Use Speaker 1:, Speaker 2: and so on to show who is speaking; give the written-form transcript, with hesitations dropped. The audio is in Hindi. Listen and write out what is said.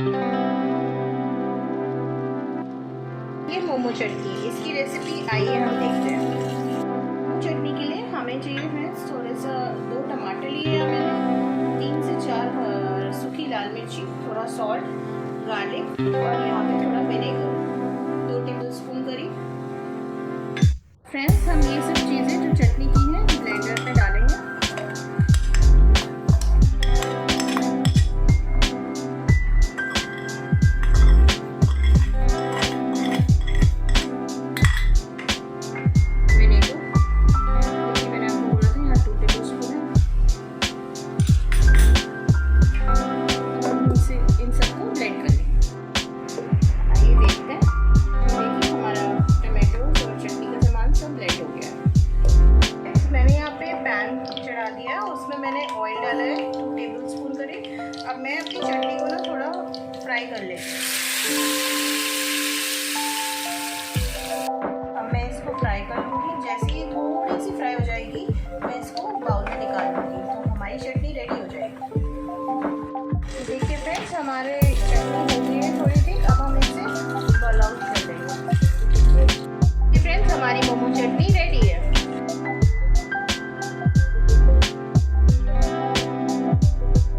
Speaker 1: ये मोमो चटनी, इसकी रेसिपी आइए हम देखते हैं। मोमो चटनी के लिए हमें चाहिए फ्रेंड्स थोड़े सा 2 टमाटर लिए हैं मैंने, 3 से 4 सूखी लाल मिर्ची, थोड़ा सॉल्ट, गार्लिक और यहाँ पे थोड़ा विनेगर, 2 टेबलस्पून करी। फ्रेंड्स हम ये सब चीज़ें जो चटनी की हैं ब्लेंडर में डालेंगे। उसमें मैंने ऑयल डाला है 2 टेबलस्पून करीब। अब मैं अपनी चटनी को ना थोड़ा फ्राई कर लेती हूँ। अब मैं इसको फ्राई कर लूँगी। जैसे ही थोड़ी सी फ्राई हो जाएगी मैं इसको बाउल में निकाल लूँगी, तो हमारी चटनी रेडी हो जाएगी। देखिए फ्रेंड्स, हमारे